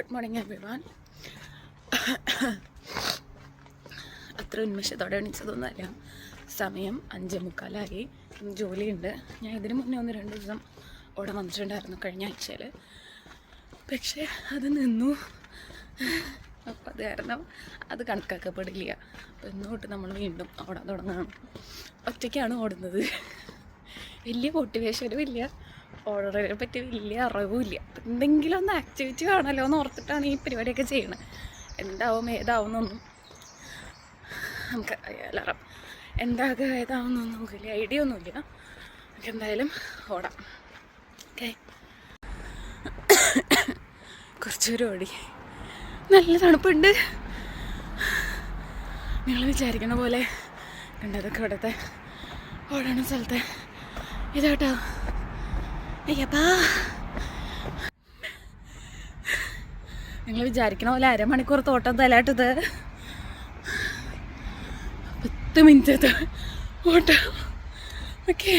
Good morning everyone. അത്ര ഉന്മേഷത്തോടെ എണീച്ചതൊന്നുമല്ല. സമയം 5:45. ജോലിയുണ്ട്. ഞാൻ ഇതിന് മുന്നേ 1-2 ദിവസം അവിടെ വന്നിട്ടുണ്ടായിരുന്നു കഴിഞ്ഞ ആഴ്ചയിൽ. പക്ഷേ അത് നിന്നു. അപ്പം അത് കാരണം അത് കണക്കാക്കപ്പെടില്ല. അപ്പം ഇന്ന് തൊട്ട് നമ്മൾ വീണ്ടും ഓടാൻ തുടങ്ങണം. ഒറ്റയ്ക്കാണ് ഓടുന്നത്. വലിയ മോട്ടിവേഷനും ഇല്ല, ഓടുന്നതിനെ പറ്റി വലിയ അറിവുമില്ല. എന്തെങ്കിലും ഒന്ന് ആക്ടിവിറ്റി കാണല്ലോ എന്ന് ഓർത്തിട്ടാണ് ഈ പരിപാടിയൊക്കെ ചെയ്യണത്. എന്താവും ഏതാവുന്നൊന്നും നമുക്ക് അറിയാം. എന്താകുക ഏതാവുന്നൊന്നും നമുക്ക് വലിയ ഐഡിയ ഒന്നുമില്ല. നമുക്ക് എന്തായാലും ഓടാം. ഓക്കെ, കുറച്ചുപേരും ഓടി. നല്ല തണുപ്പുണ്ട്. നിങ്ങൾ വിചാരിക്കുന്ന പോലെ കണ്ടതൊക്കെ ഇവിടുത്തെ ഓടണ സ്ഥലത്തെ ഇതാട്ടോ. അയ്യപ്പാ, നിങ്ങൾ വിചാരിക്കണ പോലെ അരമണിക്കൂർ തോട്ടം തലാട്ടത് 10 മിനിറ്റ് ഓട്ടം. ഓക്കെ,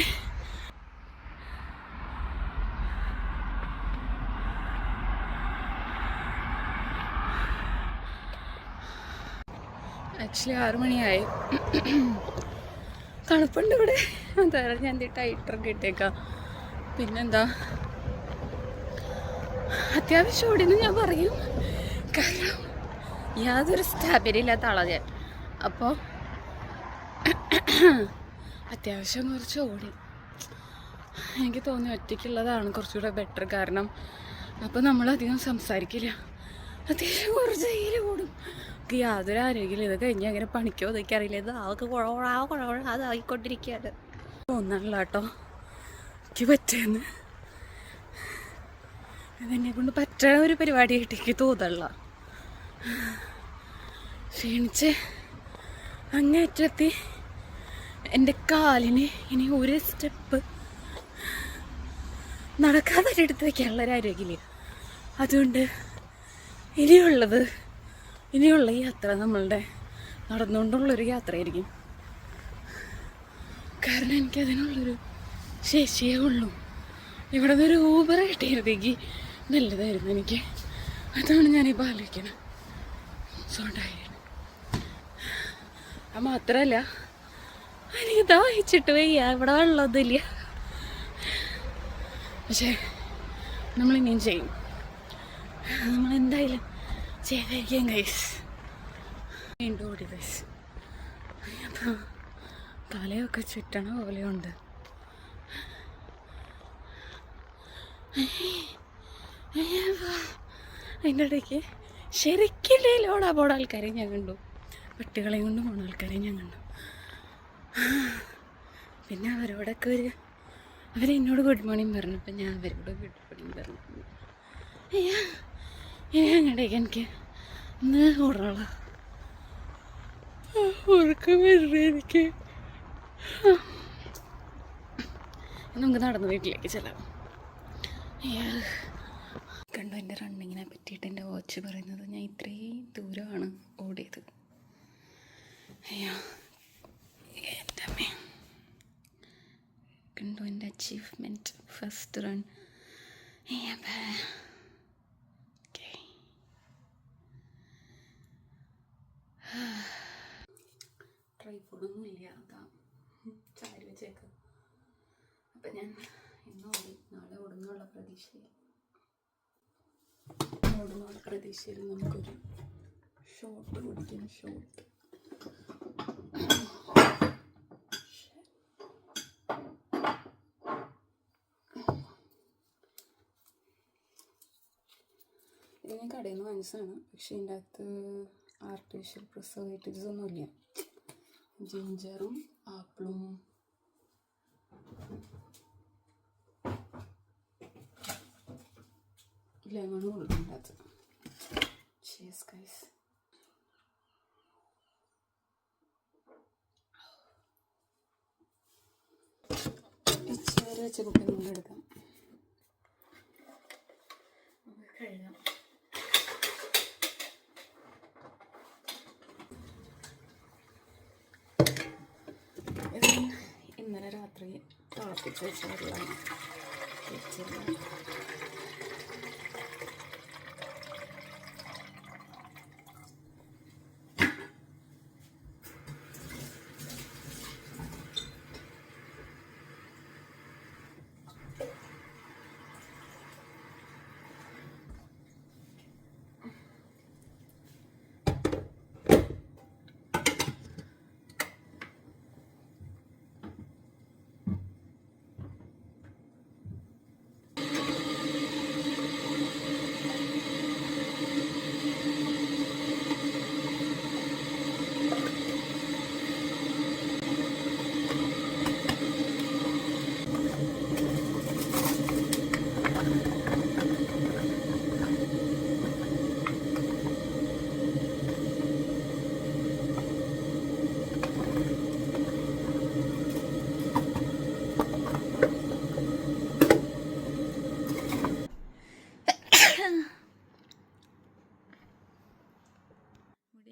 ആക്ച്വലി 6 മണിയായി. തണുപ്പുണ്ട് ഇവിടെ. അതായത് ഞാൻ ടൈറ്ററൊക്കെ ഇട്ടേക്കാം. പിന്നെന്താ, അത്യാവശ്യം ഓടിയെന്ന് ഞാൻ പറയും. കാരണം യാതൊരു സ്റ്റാബിലില്ലാത്ത ആളാണ് ഞാൻ. അപ്പോൾ അത്യാവശ്യം കുറച്ച് ഓടി. എനിക്ക് തോന്നി ഒറ്റയ്ക്കുള്ളതാണ് കുറച്ചുകൂടെ ബെറ്റർ. കാരണം അപ്പോൾ നമ്മളധികം സംസാരിക്കില്ല. അത്യാവശ്യം കുറച്ച് കയ്യിൽ ഓടും. യാതൊരു ആരോഗ്യമില്ല. ഇത് കഴിഞ്ഞ് അങ്ങനെ പണിക്കോ ഇതൊക്കെ അറിയില്ല. ഇത് ആൾക്ക് കുഴവഴ അതായിക്കൊണ്ടിരിക്കുകയാണ്. തോന്നണില്ല കേട്ടോ എനിക്ക് പറ്റുമെന്ന്. അതെന്നെ കൊണ്ട് പറ്റണ ഒരു പരിപാടിയായിട്ട് എനിക്ക് തോന്നണില്ല. ക്ഷീണിച്ച് അങ്ങേറ്റെത്തി. എൻ്റെ കാലിന് ഇനി ഒരു സ്റ്റെപ്പ് നടക്കാതെ എടുത്ത് വയ്ക്കാനുള്ളൊരു ആരോഗ്യമില്ല. അതുകൊണ്ട് ഇനിയുള്ള യാത്ര നമ്മളുടെ നടന്നുകൊണ്ടുള്ളൊരു യാത്രയായിരിക്കും. കാരണം എനിക്കതിനുള്ളൊരു ശേഷിയേ ഉള്ളൂ. ഇവിടെ നിന്നൊരു ഊബർ കിട്ടിയിരുന്നെങ്കിൽ നല്ലതായിരുന്നു എനിക്ക്. അതാണ് ഞാനിപ്പോൾ ആലോചിക്കുന്നത്. സോണ്ടായി. അത് മാത്രമല്ല, എനിക്ക് ദാഹിച്ചിട്ട് വയ്യ. ഇവിടെ വെള്ളമൊന്നുമില്ല. പക്ഷേ നമ്മളിനിയും ചെയ്യും. നമ്മളെന്തായാലും ചെയ്തായിരിക്കാം ഗൈസ്. വീണ്ടും ഓടി ഗൈസ്. അപ്പോൾ തലയൊക്കെ ചുറ്റണ പോലെയുണ്ട്. അതിൻ്റെ ഇടയ്ക്ക് ശരിക്കില്ലേ ലോടാ പോണ ആൾക്കാരെയും ഞാൻ കണ്ടു. പട്ടികളെയും കൊണ്ട് പോണ ആൾക്കാരെയും ഞാൻ കണ്ടു. പിന്നെ അവരോടൊക്കെ അവരെന്നോട് ഗുഡ് മോർണിംഗ് പറഞ്ഞു. അപ്പം ഞാൻ അവരോട് ഗുഡ് മോർണിംഗ് പറഞ്ഞു. അങ്ങടേക്ക് എനിക്ക് ഇന്ന് ഓടാളാ ഉറക്കം വരണ എനിക്ക്. നമുക്ക് നടന്ന് വീട്ടിലേക്ക് ചെല്ലാം. കണ്ടു, എൻ്റെ റണ്ണിങ്ങിനെ പറ്റിയിട്ട് എൻ്റെ വാച്ച് പറയുന്നത് ഞാൻ ഇത്രയും ദൂരമാണ് ഓടിയത്. അയ്യോ എൻ്റെ അമ്മ. കണ്ടു എൻ്റെ അച്ചീവ്മെൻറ്റ്, ഫസ്റ്റ് റൺ. ട്രൈപോഡൊന്നും ഇല്ല, അതാ ചാരി വെച്ചേക്ക്. അപ്പം ഞാൻ ഇന്ന് ഓടി, നാളെ ഓടുന്നുള്ള പ്രതീക്ഷയിൽ നമുക്കൊരു ഷോട്ട് കുടിക്കാം. ഷോട്ട് ഇത് ഞാൻ കടയിൽ നിന്ന് വാങ്ങിച്ചതാണ്. പക്ഷേ ഇതിൻ്റെ അകത്ത് ആർട്ടിഫിഷ്യൽ പ്രിസർവേറ്റീവ്സ് ഒന്നുമില്ല. ജിഞ്ചറും ആപ്പിളും ലെമണും ഉള്ളിൻ്റെ അകത്ത്. Cheese guys. ഇച്ചിരി വെച്ച കുപ്പി നമ്മൾ എടുക്കാം. കഴുകാം. ഇന്നലെ രാത്രി തിളപ്പിച്ച് വെച്ച വെള്ളമാണ്.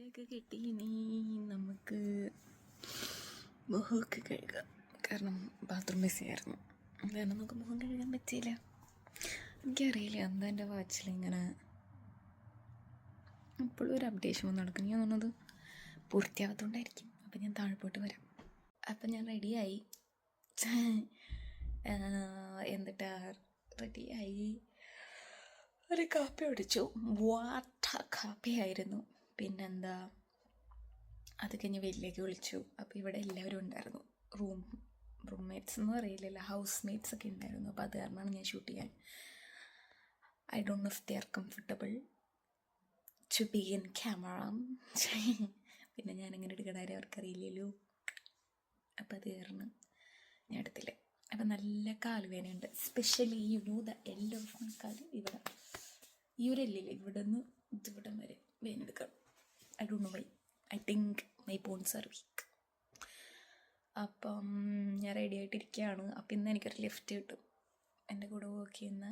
ചായയൊക്കെ കിട്ടി. ഇനി നമുക്ക് മുഖമൊക്കെ കഴുകാം. കാരണം ബാത്റൂം ബിസിയായിരുന്നു. കാരണം നമുക്ക് മുഖം കഴുകാൻ പറ്റിയില്ല. എനിക്കറിയില്ല എന്താ എൻ്റെ വാച്ചിൽ ഇങ്ങനെ ഇപ്പോഴും ഒരു അപ്ഡേഷൻ വന്ന് നടക്കുന്നു. ഞാൻ തോന്നുന്നത് പൂർത്തിയാവാത്തതുകൊണ്ടായിരിക്കും. അപ്പം ഞാൻ താഴെപ്പോട്ട് വരാം. അപ്പം ഞാൻ റെഡിയായി. എന്നിട്ട് റെഡിയായി ഒരു കാപ്പി കുടിച്ചു. വാട്ട കാപ്പിയായിരുന്നു. പിന്നെന്താ, അത് കഴിഞ്ഞ് വീട്ടിലേക്ക് വിളിച്ചു. അപ്പോൾ ഇവിടെ എല്ലാവരും ഉണ്ടായിരുന്നു. റൂംമേറ്റ്സ് എന്ന് പറയില്ലല്ലോ, ഹൗസ് മേറ്റ്സ് ഒക്കെ ഉണ്ടായിരുന്നു. അപ്പോൾ അത് കാരണമാണ് ഞാൻ ഷൂട്ട് ചെയ്യാൻ. I don't know if they are comfortable to be in camera. പിന്നെ ഞാനെങ്ങനെ എടുക്കണ കാര്യം അവർക്കറിയില്ലല്ലോ. അപ്പം അത് കാരണം ഞാൻ എടുത്തില്ല. അപ്പം നല്ല കാലുവേദനയുണ്ട്. Specially the end of my കാല്. ഇവിടെ ഈ ഒരു എല്ലില്ല, ഇവിടെ നിന്ന് ഇതിവിടം വരെ വേദന എടുക്കണം. I don't know why. I think my bones are weak. അപ്പം ഞാൻ റെഡി ആയിട്ടിരിക്കുകയാണ്. അപ്പം ഇന്ന് എനിക്കൊരു ലിഫ്റ്റ് കിട്ടും. എൻ്റെ കൂടെ വർക്ക് ചെയ്യുന്ന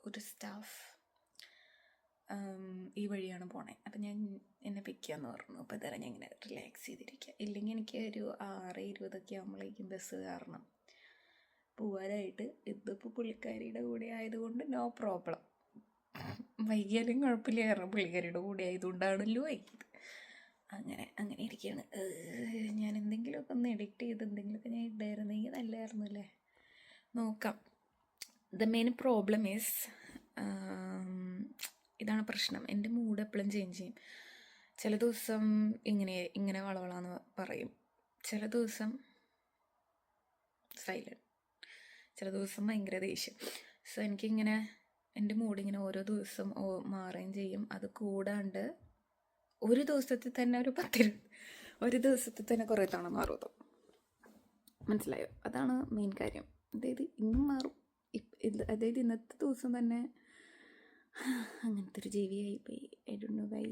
ഒരു സ്റ്റാഫ് ഈ വഴിയാണ് പോണേ. അപ്പം ഞാൻ എന്നെ പിക്ക് ചെയ്യാമെന്ന് പറഞ്ഞു. അപ്പോൾ ഇതര ഞാൻ ഇങ്ങനെ റിലാക്സ് ചെയ്തിരിക്കുക. ഇല്ലെങ്കിൽ എനിക്ക് ഒരു 6:20 ആകുമ്പോഴേക്കും ബസ് കാരണം പോവാനായിട്ട്. ഇതിപ്പോൾ പുള്ളിക്കാരിയുടെ കൂടെ ആയതുകൊണ്ട് നോ പ്രോബ്ലം. വൈകിയാലും കുഴപ്പമില്ല, കാരണം പുള്ളിക്കാരിയുടെ കൂടെ ആയതുകൊണ്ടാണല്ലോ വൈകിയത്. അങ്ങനെ ഇരിക്കുകയാണ്. ഞാൻ എന്തെങ്കിലുമൊക്കെ ഒന്ന് എഡിറ്റ് ചെയ്ത് എന്തെങ്കിലുമൊക്കെ ഞാൻ ഇടായിരുന്നെങ്കിൽ നല്ലതായിരുന്നു അല്ലേ. നോക്കാം. ദ മെയിൻ പ്രോബ്ലം ഈസ്, ഇതാണ് പ്രശ്നം. എൻ്റെ മൂഡ് എപ്പോഴും ചേഞ്ച് ചെയ്യും. ചില ദിവസം ഇങ്ങനെ വളവളാന്ന് പറയും, ചില ദിവസം സൈലൻറ്റ്, ചില ദിവസം ഭയങ്കര ദേഷ്യം. സോ എനിക്കിങ്ങനെ എൻ്റെ മൂഡിങ്ങനെ ഓരോ ദിവസം മാറുകയും ചെയ്യും. അത് കൂടാണ്ട് ഒരു ദിവസത്തിൽ തന്നെ ഒരു ദിവസത്തിൽ തന്നെ കുറേ തവണ മാറും. മനസ്സിലായോ? അതാണ് മെയിൻ കാര്യം. അതായത് ഇന്നും മാറും. അതായത് ഇന്നത്തെ ദിവസം തന്നെ അങ്ങനത്തെ ഒരു ജീവിയായിപ്പോയി. I don't know why.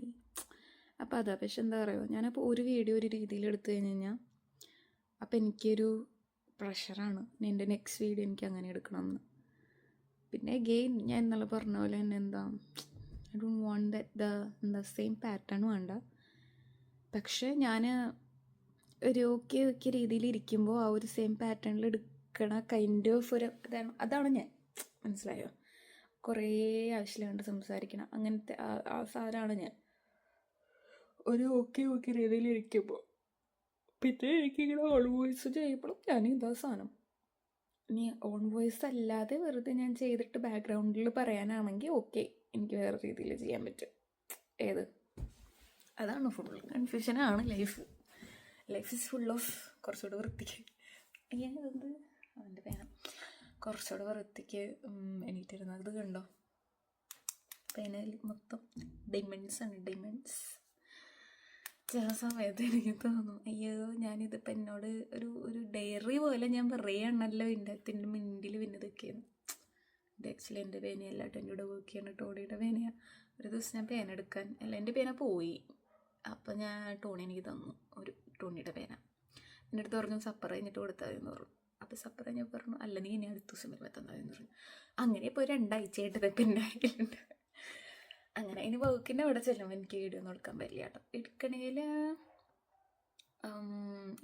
അപ്പോൾ അതാ. പക്ഷെ എന്താ പറയുക, ഞാനപ്പോൾ ഒരു വീഡിയോ ഒരു രീതിയിൽ എടുത്തു കഴിഞ്ഞാൽ അപ്പോൾ എനിക്കൊരു പ്രഷറാണ് എൻ്റെ നെക്സ്റ്റ് വീഡിയോ എനിക്ക് അങ്ങനെ എടുക്കണമെന്ന്. പിന്നെ അഗെയിൻ ഞാൻ ഇന്നലെ പറഞ്ഞ പോലെ തന്നെ എന്താ, I don't want that same pattern വേണ്ട. പക്ഷേ ഞാൻ ഒരു ഓക്കെ രീതിയിൽ ഇരിക്കുമ്പോൾ ആ ഒരു സെയിം പാറ്റേണിൽ എടുക്കണ കൈൻഡ് ഓഫ് ഒരു അതാണ് ഞാൻ. മനസ്സിലായോ? കുറേ ആവശ്യമില്ലാണ്ട് സംസാരിക്കണം, അങ്ങനത്തെ ആ സാധനമാണ് ഞാൻ. ഒരു ഓക്കെ രീതിയിൽ ഇരിക്കുമ്പോൾ പിന്നെ എനിക്കിങ്ങനെ ഓൺ വോയിസ് ചെയ്യുമ്പോഴും ഞാൻ ഇതാ സാധനം. ഇനി ഓൺ വോയിസ് അല്ലാതെ വെറുതെ ഞാൻ ചെയ്തിട്ട് ബാക്ക്ഗ്രൗണ്ടിൽ പറയാനാണെങ്കിൽ ഓക്കെ, എനിക്ക് വേറെ രീതിയിൽ ചെയ്യാൻ പറ്റും. ഏത് അതാണ് ഫുൾ കൺഫ്യൂഷനാണ് ലൈഫ് ഈസ് ഫുൾ ഓഫ്. കുറച്ചുകൂടെ വൃത്തിക്ക് ഇതെന്ത് അവൻ്റെ പേന കുറച്ചുകൂടെ വൃത്തിക്ക് എണീറ്റിരുന്നത്. ഇത് കണ്ടോ, പേനയിൽ മൊത്തം ഡിമണ്ട്സ്. ചില സമയത്ത് എനിക്ക് തോന്നും, അയ്യോ ഞാനിതിപ്പോൾ എന്നോട് ഒരു ഡയറി പോലെ ഞാൻ പറയുകയാണല്ലോ ഇതിൻ്റെ മിണ്ടിൽ പിന്നതൊക്കെയാണ്. ഇത് ആക്ച്വലി എൻ്റെ പേനയല്ല കേട്ടോ, എൻ്റെ കൂടെ വർക്ക് ചെയ്യണം ടോണിയുടെ പേനയാണ്. ഒരു ദിവസം ഞാൻ പേന എടുക്കാൻ എൻ്റെ പേന പോയി. അപ്പോൾ ഞാൻ ടോണി എനിക്ക് തന്നു ഒരു ടോണിയുടെ പേന. എൻ്റെ അടുത്ത് പറഞ്ഞു സപ്പർ കഴിഞ്ഞിട്ട് കൊടുത്താൽ എന്ന് പറഞ്ഞു. അപ്പോൾ സപ്പർ ഞാൻ പറഞ്ഞു അല്ല നീ ഇനി അടുത്ത ദിവസം വരുമ്പോൾ തന്നതെന്ന് പറഞ്ഞു. അങ്ങനെ ഇപ്പോൾ 2 ആഴ്ചയായിട്ട് ഇതൊക്കെ എൻ്റെ കയ്യിലുണ്ട്. അങ്ങനെ ഇനി വർക്കിൻ്റെ അവിടെ ചെല്ലുമ്പോൾ എനിക്ക് വീഡിയോ ഒന്നും എടുക്കാൻ പറ്റില്ല കേട്ടോ. എടുക്കണേൽ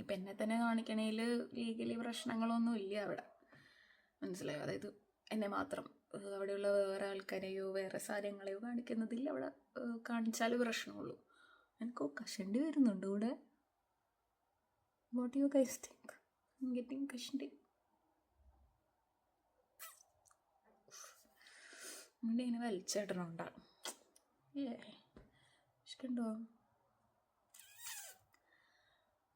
ഇപ്പം എന്നെ തന്നെ കാണിക്കണേൽ ലീഗലി പ്രശ്നങ്ങളൊന്നും ഇല്ല അവിടെ. മനസ്സിലായോ? അതായത് എന്നെ മാത്രം, അവിടെയുള്ള വേറെ ആൾക്കാരെയോ വേറെ സാധനങ്ങളെയോ കാണിക്കുന്നതിൽ അവിടെ കാണിച്ചാൽ പ്രശ്നമുള്ളൂ. എനിക്ക് കഷണ്ടി വരുന്നുണ്ട് ഇവിടെ. What you guys think? I am getting കഷണ്ടി. മുടി ഇങ്ങനെ വലിച്ചിടണുണ്ടാകും. ഇഷ്ടമുണ്ടോ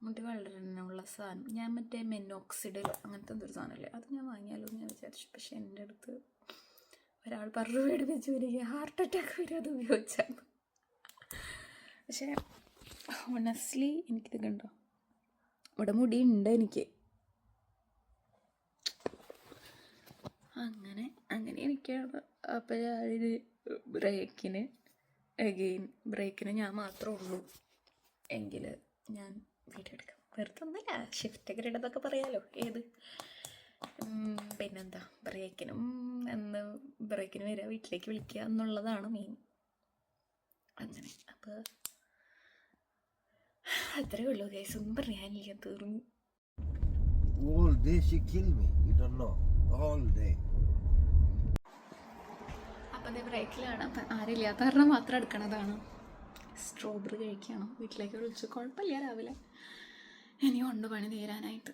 മുടി വളരാനുള്ള സാധനം? ഞാൻ മറ്റേ മെനോക്സിഡ് അങ്ങനത്തെ എന്തൊരു സാധനമല്ലേ, അത് ഞാൻ വാങ്ങിയാലോ എന്ന് ഞാൻ വിചാരിച്ചു. പക്ഷെ എൻ്റെ അടുത്ത് ഒരാൾ പറഞ്ഞു മേടിപ്പിച്ച് വരിക ഹാർട്ട് അറ്റാക്ക് വരും അത് ഉപയോഗിച്ചാൽ. പക്ഷേ ഹോണസ്റ്റ്ലി എനിക്കിത് കണ്ടോ, ഇവിടെ മുടി ഉണ്ട് എനിക്ക്. അങ്ങനെ എനിക്കാണ്. അപ്പോൾ ഞാനിത് ബ്രേക്കിന് ഞാൻ മാത്രമേ ഉള്ളൂ എങ്കിൽ ഞാൻ വീഡിയോ എടുക്കാം. വെറുതെ ഒന്നുമില്ല, ഷിഫ്റ്റൊക്കെ ഇടതൊക്കെ പറയാമല്ലോ. ഏത് പിന്നെന്താ, ബ്രേക്കിന് വരിക, വീട്ടിലേക്ക് വിളിക്കുക എന്നുള്ളതാണ് മെയിൻ. അങ്ങനെ അപ്പോൾ അത്രേ ഉള്ളൂ ഗൈസ്, ഒന്നും പറയാനില്ല, തീർന്നു. All day she kill me. You don't know. All day. അപ്പം അതേ ബ്രേക്കിലാണ്. അപ്പം ആരില്ലാത്ത കാരണം മാത്രം എടുക്കണതാണ്. സ്ട്രോബെറി കഴിക്കുകയാണ്. വീട്ടിലേക്ക് വിളിച്ചു, കുഴപ്പമില്ല, രാവിലെ ഇനിയും ഉണ്ട് പണി തീരാനായിട്ട്.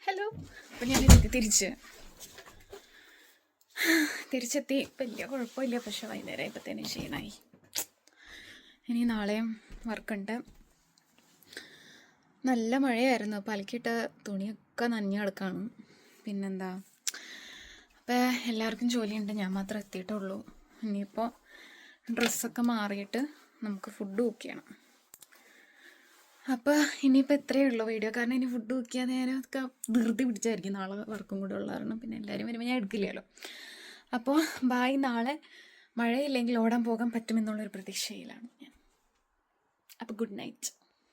ഹലോ, അപ്പം ഞാൻ തിരിച്ചെത്തി. വലിയ കുഴപ്പമില്ല, പക്ഷെ വൈകുന്നേരം ആയപ്പോഴത്തേനും ക്ഷീണമായി. ഇനി നാളെയും വർക്കുണ്ട്. നല്ല മഴയായിരുന്നു, അപ്പോൾ അലക്കിയിട്ട തുണിയൊക്കെ നനഞ്ഞ് കിടക്കാണ്. പിന്നെന്താ, അപ്പോൾ എല്ലാവർക്കും ജോലിയുണ്ട്, ഞാൻ മാത്രം എത്തിയിട്ടുള്ളൂ. ഇനിയിപ്പോൾ ഡ്രസ്സൊക്കെ മാറിയിട്ട് നമുക്ക് ഫുഡ് കുക്ക് ചെയ്യണം. അപ്പോൾ ഇനിയിപ്പോൾ ഇത്രയേ ഉള്ളൂ വീഡിയോ, കാരണം ഇനി ഫുഡ് കുക്ക് ചെയ്യാൻ നേരമൊക്കെ ധൃതി പിടിച്ചായിരിക്കും. നാളെ വർക്കും കൂടെ ഉള്ള കാരണം പിന്നെ എല്ലാവരും വരുമ്പോൾ ഞാൻ എടുക്കില്ലല്ലോ. അപ്പോൾ ബായ്. നാളെ മഴയില്ലെങ്കിൽ ഓടാൻ പോകാൻ പറ്റുമെന്നുള്ളൊരു പ്രതീക്ഷയിലാണ് ഞാൻ. അപ്പോൾ ഗുഡ് നൈറ്റ്.